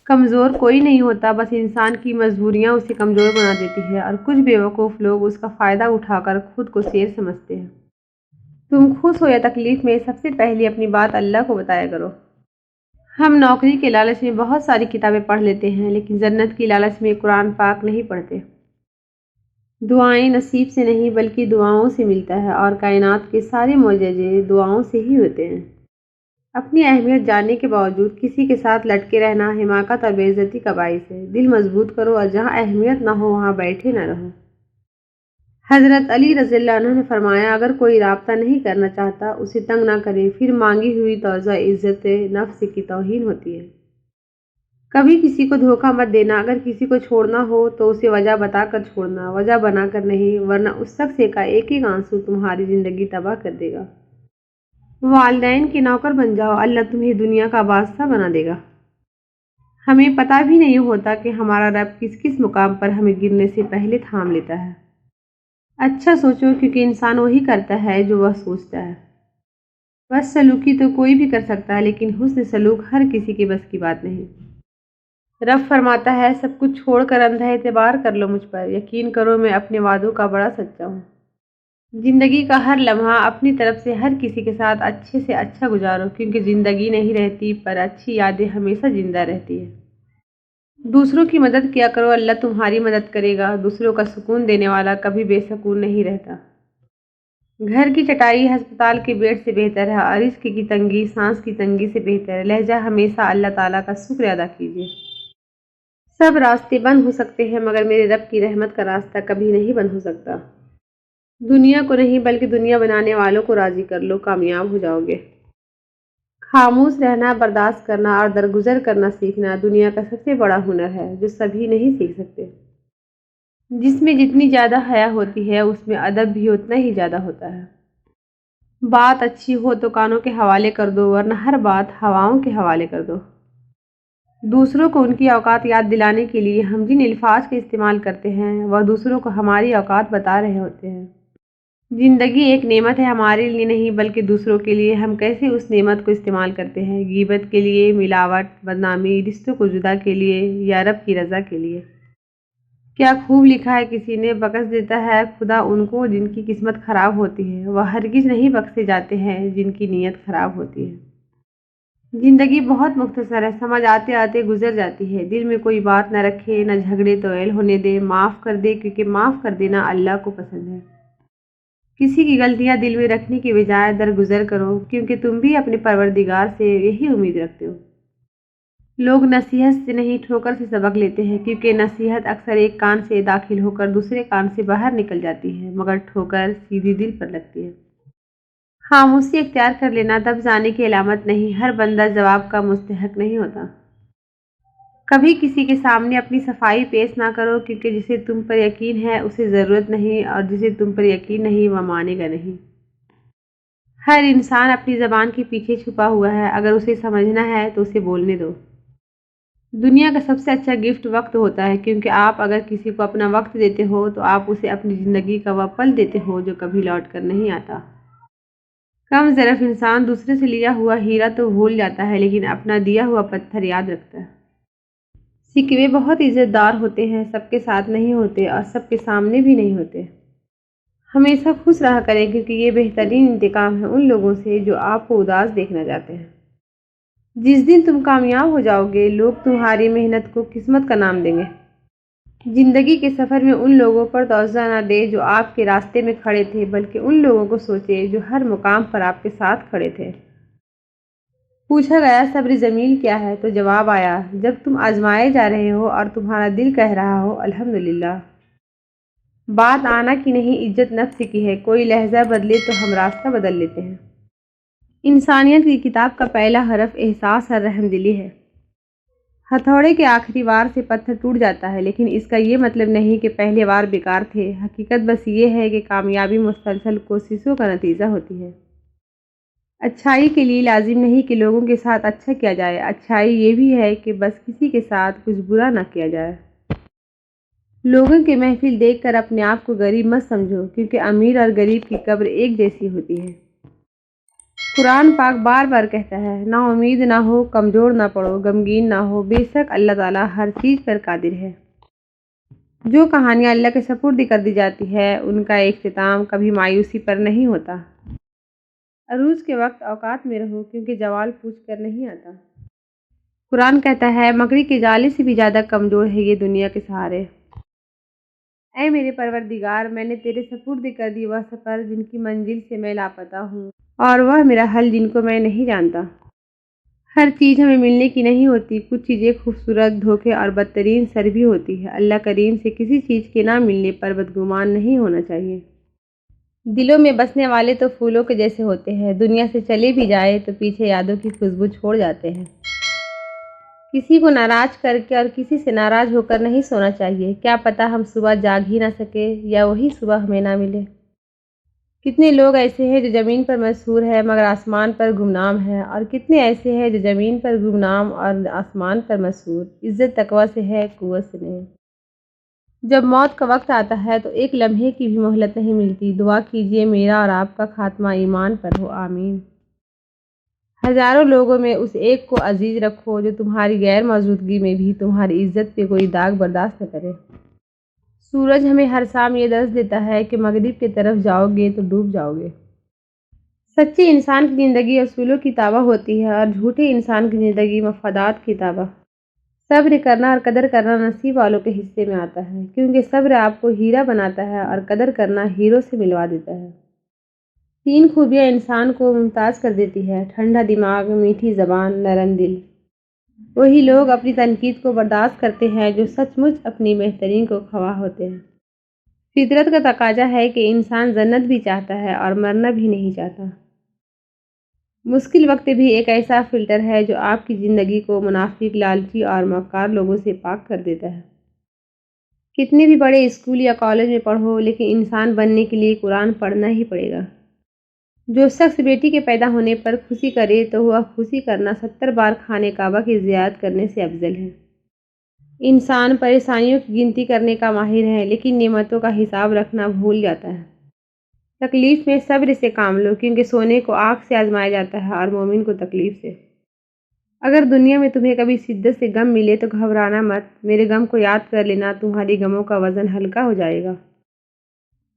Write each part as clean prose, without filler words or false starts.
کمزور کوئی نہیں ہوتا، بس انسان کی مجبوریاں اسے کمزور بنا دیتی ہے اور کچھ بیوقوف لوگ اس کا فائدہ اٹھا کر خود کو شیر سمجھتے ہیں۔ تم خوش ہو یا تکلیف میں سب سے پہلے اپنی بات اللہ کو بتایا کرو۔ ہم نوکری کے لالچ میں بہت ساری کتابیں پڑھ لیتے ہیں لیکن جنت کی لالچ میں قرآن پاک نہیں پڑھتے۔ دعائیں نصیب سے نہیں بلکہ دعاؤں سے ملتا ہے اور کائنات کے سارے معجزے دعاؤں سے ہی ہوتے ہیں۔ اپنی اہمیت جاننے کے باوجود کسی کے ساتھ لٹکے رہنا حماقت اور بے عزتی کا باعث ہے۔ دل مضبوط کرو اور جہاں اہمیت نہ ہو وہاں بیٹھے نہ رہو۔ حضرت علی رضی اللہ عنہ نے فرمایا، اگر کوئی رابطہ نہیں کرنا چاہتا اسے تنگ نہ کرے، پھر مانگی ہوئی توضیع عزت نفس کی توہین ہوتی ہے۔ کبھی کسی کو دھوکہ مت دینا، اگر کسی کو چھوڑنا ہو تو اسے وجہ بتا کر چھوڑنا، وجہ بنا کر نہیں، ورنہ اس شخص کا ایک ایک آنسو تمہاری زندگی تباہ کر دے گا۔ والدین کے نوکر بن جاؤ، اللہ تمہیں دنیا کا بادشاہ بنا دے گا۔ ہمیں پتہ بھی نہیں ہوتا کہ ہمارا رب کس کس مقام پر ہمیں گرنے سے پہلے تھام لیتا ہے۔ اچھا سوچو، کیونکہ انسان وہی کرتا ہے جو وہ سوچتا ہے۔ بس سلوکی تو کوئی بھی کر سکتا ہے لیکن حسن سلوک ہر کسی کے بس کی بات نہیں۔ رب فرماتا ہے، سب کچھ چھوڑ کر اندھا اعتبار کر لو مجھ پر، یقین کرو میں اپنے وعدوں کا بڑا سچا ہوں۔ زندگی کا ہر لمحہ اپنی طرف سے ہر کسی کے ساتھ اچھے سے اچھا گزارو، کیونکہ زندگی نہیں رہتی پر اچھی یادیں ہمیشہ زندہ رہتی ہیں۔ دوسروں کی مدد کیا کرو، اللہ تمہاری مدد کرے گا۔ دوسروں کا سکون دینے والا کبھی بے سکون نہیں رہتا۔ گھر کی چٹائی ہسپتال کے بیڈ سے بہتر ہے اور رزق کی تنگی سانس کی تنگی سے بہتر ہے۔ لہجہ ہمیشہ اللہ تعالیٰ کا شکر ادا کیجیے۔ سب راستے بند ہو سکتے ہیں مگر میرے رب کی رحمت کا راستہ کبھی نہیں بند ہو سکتا۔ دنیا کو نہیں بلکہ دنیا بنانے والوں کو راضی کر لو، کامیاب ہو جاؤ گے۔ خاموش رہنا، برداشت کرنا اور درگزر کرنا سیکھنا دنیا کا سب سے بڑا ہنر ہے جو سبھی نہیں سیکھ سکتے۔ جس میں جتنی زیادہ حیا ہوتی ہے اس میں ادب بھی اتنا ہی زیادہ ہوتا ہے۔ بات اچھی ہو تو کانوں کے حوالے کر دو، ورنہ ہر بات ہواؤں کے حوالے کر دو۔ دوسروں کو ان کی اوقات یاد دلانے کے لیے ہم جن الفاظ کا استعمال کرتے ہیں وہ دوسروں کو ہماری اوقات بتا رہے ہوتے ہیں۔ زندگی ایک نعمت ہے، ہمارے لیے نہیں بلکہ دوسروں کے لیے۔ ہم کیسے اس نعمت کو استعمال کرتے ہیں؟ غیبت کے لیے، ملاوٹ، بدنامی، رشتوں کو جدا کے لیے یا رب کی رضا کے لیے؟ کیا خوب لکھا ہے کسی نے، بخش دیتا ہے خدا ان کو جن کی قسمت خراب ہوتی ہے، وہ ہرگز نہیں بخشے جاتے ہیں جن کی نیت خراب ہوتی ہے۔ زندگی بہت مختصر ہے، سمجھ آتے آتے گزر جاتی ہے۔ دل میں کوئی بات نہ رکھے، نہ جھگڑے طویل ہونے دے، معاف کر دے کیونکہ معاف کر دینا اللہ کو پسند ہے۔ کسی کی غلطیاں دل میں رکھنے کی بجائے درگزر کرو، کیونکہ تم بھی اپنے پروردگار سے یہی امید رکھتے ہو۔ لوگ نصیحت سے نہیں ٹھوکر سے سبق لیتے ہیں، کیونکہ نصیحت اکثر ایک کان سے داخل ہو کر دوسرے کان سے باہر نکل جاتی ہے مگر ٹھوکر سیدھی دل پر لگتی ہے۔ خاموشی اختیار کر لینا دب جانے کی علامت نہیں، ہر بندہ جواب کا مستحق نہیں ہوتا۔ کبھی کسی کے سامنے اپنی صفائی پیش نہ کرو، کیونکہ جسے تم پر یقین ہے اسے ضرورت نہیں اور جسے تم پر یقین نہیں وہ مانے گا نہیں۔ ہر انسان اپنی زبان کے پیچھے چھپا ہوا ہے، اگر اسے سمجھنا ہے تو اسے بولنے دو۔ دنیا کا سب سے اچھا گفٹ وقت ہوتا ہے، کیونکہ آپ اگر کسی کو اپنا وقت دیتے ہو تو آپ اسے اپنی زندگی کا وہ پل دیتے ہو جو کبھی لوٹ کر نہیں آتا۔ کم ظرف انسان دوسرے سے لیا ہوا ہیرا تو بھول جاتا ہے لیکن اپنا دیا ہوا پتھر یاد رکھتا ہے۔ شکوے بہت عزت دار ہوتے ہیں، سب کے ساتھ نہیں ہوتے اور سب کے سامنے بھی نہیں ہوتے۔ ہمیشہ خوش رہا کریں کیونکہ یہ بہترین انتقام ہے ان لوگوں سے جو آپ کو اداس دیکھنا چاہتے ہیں۔ جس دن تم کامیاب ہو جاؤ گے لوگ تمہاری محنت کو قسمت کا نام دیں گے۔ زندگی کے سفر میں ان لوگوں پر توجہ نہ دے جو آپ کے راستے میں کھڑے تھے بلکہ ان لوگوں کو سوچے جو ہر مقام پر آپ کے ساتھ کھڑے تھے۔ پوچھا گیا صبر جمیل کیا ہے تو جواب آیا، جب تم آزمائے جا رہے ہو اور تمہارا دل کہہ رہا ہو الحمدللہ۔ بات آنا کی نہیں عزت نفس کی ہے، کوئی لہجہ بدلے تو ہم راستہ بدل لیتے ہیں۔ انسانیت کی کتاب کا پہلا حرف احساس اور رحمدلی ہے۔ ہتھوڑے کے آخری وار سے پتھر ٹوٹ جاتا ہے لیکن اس کا یہ مطلب نہیں کہ پہلے وار بیکار تھے۔ حقیقت بس یہ ہے کہ کامیابی مسلسل کوششوں کا نتیجہ ہوتی ہے۔ اچھائی کے لیے لازم نہیں کہ لوگوں کے ساتھ اچھا کیا جائے، اچھائی یہ بھی ہے کہ بس کسی کے ساتھ کچھ برا نہ کیا جائے۔ لوگوں کے محفل دیکھ کر اپنے آپ کو غریب مت سمجھو، کیونکہ امیر اور غریب کی قبر ایک جیسی ہوتی ہے۔ قرآن پاک بار بار کہتا ہے، نا امید نہ ہو، کمزور نہ پڑو، غمگین نہ ہو، بے شک اللہ تعالیٰ ہر چیز پر قادر ہے۔ جو کہانیاں اللہ کے سپرد کر دی جاتی ہے ان کا اختتام کبھی مایوسی پر نہیں ہوتا۔ عروج کے وقت اوقات میں رہو کیونکہ زوال پوچھ کر نہیں آتا۔ قرآن کہتا ہے، مکڑی کے جالے سے بھی زیادہ کمزور ہے یہ دنیا کے سہارے۔ اے میرے پروردگار، میں نے تیرے سپرد کر دی وہ سفر جن کی منزل سے میں لاپتہ ہوں، اور وہ میرا حل جن کو میں نہیں جانتا۔ ہر چیز ہمیں ملنے کی نہیں ہوتی، کچھ چیزیں خوبصورت، دھوکے اور بدترین سر بھی ہوتی ہے۔ اللہ کریم سے کسی چیز کے نہ ملنے پر بدگمان نہیں ہونا چاہیے۔ دلوں میں بسنے والے تو پھولوں کے جیسے ہوتے ہیں، دنیا سے چلے بھی جائے تو پیچھے یادوں کی خوشبو چھوڑ جاتے ہیں۔ کسی کو ناراض کر کے اور کسی سے ناراض ہو کر نہیں سونا چاہیے، کیا پتہ ہم صبح جاگ ہی نہ سکے یا وہی صبح ہمیں نہ ملے۔ کتنے لوگ ایسے ہیں جو زمین پر مشہور ہے مگر آسمان پر گمنام ہے، اور کتنے ایسے ہیں جو زمین پر گمنام اور آسمان پر مشہور۔ عزت تقویٰ سے ہے، قوت سے نہیں۔ جب موت کا وقت آتا ہے تو ایک لمحے کی بھی مہلت نہیں ملتی۔ دعا کیجیے میرا اور آپ کا خاتمہ ایمان پر ہو، آمین۔ ہزاروں لوگوں میں اس ایک کو عزیز رکھو جو تمہاری غیر موجودگی میں بھی تمہاری عزت پہ کوئی داغ برداشت نہ کرے۔ سورج ہمیں ہر شام یہ درس دیتا ہے کہ مغرب کی طرف جاؤ گے تو ڈوب جاؤ گے۔ سچے انسان کی زندگی اصولوں کی تابع ہوتی ہے اور جھوٹے انسان کی زندگی مفادات کی تابع۔ صبر کرنا اور قدر کرنا نصیب والوں کے حصے میں آتا ہے، کیونکہ صبر آپ کو ہیرا بناتا ہے اور قدر کرنا ہیرو سے ملوا دیتا ہے۔ تین خوبیاں انسان کو ممتاز کر دیتی ہے، ٹھنڈا دماغ، میٹھی زبان، نرم دل۔ وہی لوگ اپنی تنقید کو برداشت کرتے ہیں جو سچ مچ اپنی بہترین کو خواہ ہوتے ہیں۔ فطرت کا تقاضا ہے کہ انسان جنت بھی چاہتا ہے اور مرنا بھی نہیں چاہتا۔ مشکل وقت بھی ایک ایسا فلٹر ہے جو آپ کی زندگی کو منافق، لالچی اور مکار لوگوں سے پاک کر دیتا ہے۔ کتنے بھی بڑے اسکول یا کالج میں پڑھو لیکن انسان بننے کے لیے قرآن پڑھنا ہی پڑے گا۔ جو شخص بیٹی کے پیدا ہونے پر خوشی کرے تو وہ خوشی کرنا 70 بار خانہ کعبہ کی زیارت کرنے سے افضل ہے۔ انسان پریشانیوں کی گنتی کرنے کا ماہر ہے لیکن نعمتوں کا حساب رکھنا بھول جاتا ہے۔ تکلیف میں صبر سے کام لو کیونکہ سونے کو آگ سے آزمایا جاتا ہے اور مومن کو تکلیف سے۔ اگر دنیا میں تمہیں کبھی شدت سے غم ملے تو گھبرانا مت، میرے غم کو یاد کر لینا، تمہاری غموں کا وزن ہلکا ہو جائے گا۔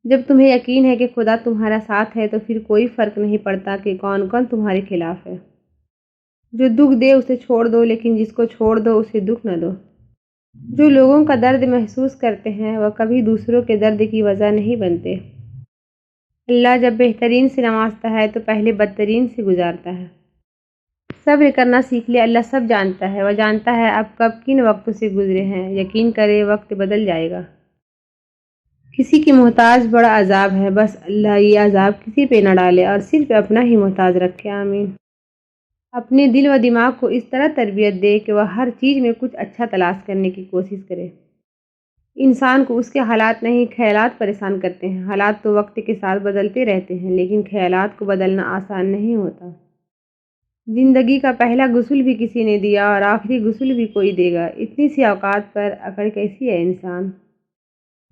جب تمہیں یقین ہے کہ خدا تمہارا ساتھ ہے تو پھر کوئی فرق نہیں پڑتا کہ کون کون تمہارے خلاف ہے۔ جو دکھ دے اسے چھوڑ دو لیکن جس کو چھوڑ دو اسے دکھ نہ دو۔ جو لوگوں کا درد محسوس کرتے ہیں وہ کبھی دوسروں کے درد کی وجہ نہیں بنتے۔ اللہ جب بہترین سے نوازتا ہے تو پہلے بدترین سے گزارتا ہے۔ صبر کرنا سیکھ لے، اللہ سب جانتا ہے، وہ جانتا ہے اب کب کن وقتوں سے گزرے ہیں۔ یقین کرے وقت بدل جائے گا۔ کسی کی محتاج بڑا عذاب ہے، بس اللہ یہ عذاب کسی پہ نہ ڈالے اور صرف اپنا ہی محتاج رکھے، آمین۔ اپنے دل و دماغ کو اس طرح تربیت دے کہ وہ ہر چیز میں کچھ اچھا تلاش کرنے کی کوشش کرے۔ انسان کو اس کے حالات نہیں خیالات پریشان کرتے ہیں۔ حالات تو وقت کے ساتھ بدلتے رہتے ہیں لیکن خیالات کو بدلنا آسان نہیں ہوتا۔ زندگی کا پہلا غسل بھی کسی نے دیا اور آخری غسل بھی کوئی دے گا، اتنی سی اوقات پر اکڑ کیسی ہے انسان۔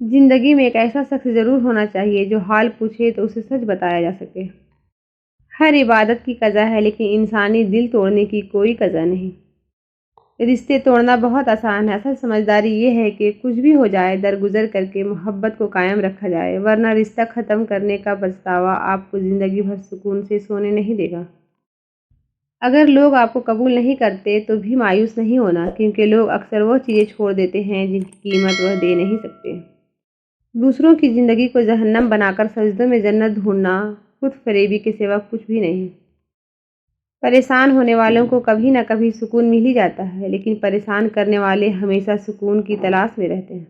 زندگی میں ایک ایسا شخص ضرور ہونا چاہیے جو حال پوچھے تو اسے سچ بتایا جا سکے۔ ہر عبادت کی قضا ہے لیکن انسانی دل توڑنے کی کوئی قضا نہیں۔ رشتے توڑنا بہت آسان ہے، اصل سمجھداری یہ ہے کہ کچھ بھی ہو جائے درگزر کر کے محبت کو قائم رکھا جائے، ورنہ رشتہ ختم کرنے کا پچھتاوا آپ کو زندگی بھر سکون سے سونے نہیں دے گا۔ اگر لوگ آپ کو قبول نہیں کرتے تو بھی مایوس نہیں ہونا، کیونکہ لوگ اکثر وہ چیزیں چھوڑ دیتے ہیں جن کی قیمت وہ دے نہیں سکتے۔ دوسروں کی زندگی کو جہنم بنا کر سجدوں میں جنت ڈھونڈنا خود فریبی کے سوا کچھ بھی نہیں۔ پریشان ہونے والوں کو کبھی نہ کبھی سکون مل ہی جاتا ہے، لیکن پریشان کرنے والے ہمیشہ سکون کی تلاش میں رہتے ہیں۔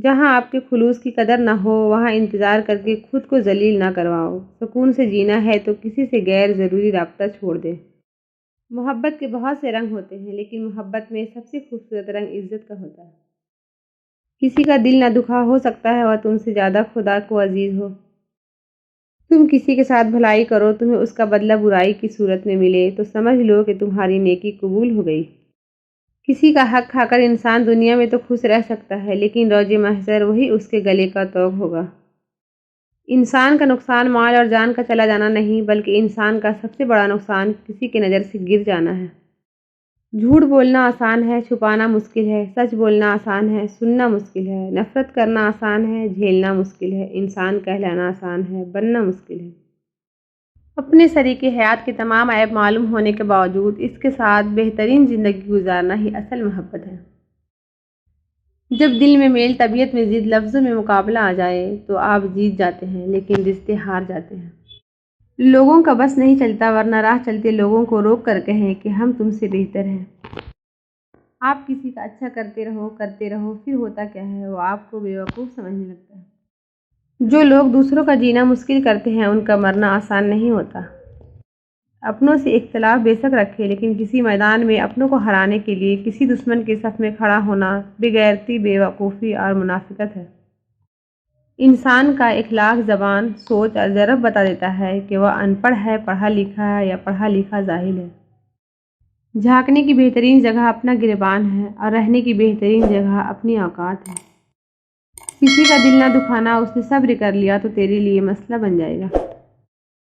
جہاں آپ کے خلوص کی قدر نہ ہو وہاں انتظار کر کے خود کو ذلیل نہ کرواؤ۔ سکون سے جینا ہے تو کسی سے غیر ضروری رابطہ چھوڑ دے۔ محبت کے بہت سے رنگ ہوتے ہیں لیکن محبت میں سب سے خوبصورت رنگ عزت کا ہوتا ہے۔ کسی کا دل نہ دکھا ہو سکتا ہے اور تم سے زیادہ خدا کو عزیز ہو۔ تم کسی کے ساتھ بھلائی کرو، تمہیں اس کا بدلہ برائی کی صورت میں ملے تو سمجھ لو کہ تمہاری نیکی قبول ہو گئی۔ کسی کا حق کھا کر انسان دنیا میں تو خوش رہ سکتا ہے لیکن روز محشر وہی اس کے گلے کا طوق ہوگا۔ انسان کا نقصان مال اور جان کا چلا جانا نہیں، بلکہ انسان کا سب سے بڑا نقصان کسی کی نظر سے گر جانا ہے۔ جھوٹ بولنا آسان ہے، چھپانا مشکل ہے۔ سچ بولنا آسان ہے، سننا مشکل ہے۔ نفرت کرنا آسان ہے، جھیلنا مشکل ہے۔ انسان کہلانا آسان ہے، بننا مشکل ہے۔ اپنے شریک حیات کے تمام عیب معلوم ہونے کے باوجود اس کے ساتھ بہترین زندگی گزارنا ہی اصل محبت ہے۔ جب دل میں میل، طبیعت میں ضد، لفظوں میں مقابلہ آ جائے تو آپ جیت جاتے ہیں، لیکن رشتے ہار جاتے ہیں۔ لوگوں کا بس نہیں چلتا، ورنہ راہ چلتے لوگوں کو روک کر کہیں کہ ہم تم سے بہتر ہیں۔ آپ کسی کا اچھا کرتے رہو، پھر ہوتا کیا ہے، وہ آپ کو بیوقوف سمجھنے لگتا ہے۔ جو لوگ دوسروں کا جینا مشکل کرتے ہیں، ان کا مرنا آسان نہیں ہوتا۔ اپنوں سے اختلاف بے شک رکھے، لیکن کسی میدان میں اپنوں کو ہرانے کے لیے کسی دشمن کے صف میں کھڑا ہونا بے غیرتی، بے وقوفی اور منافقت ہے۔ انسان کا اخلاق زبان، سوچ اور ضرب بتا دیتا ہے کہ وہ ان پڑھ ہے، پڑھا لکھا ہے یا پڑھا لکھا جاہل ہے۔ جھانکنے کی بہترین جگہ اپنا گریبان ہے اور رہنے کی بہترین جگہ اپنی اوقات ہے۔ کسی کا دل نہ دکھانا، اس نے صبر کر لیا تو تیرے لیے مسئلہ بن جائے گا۔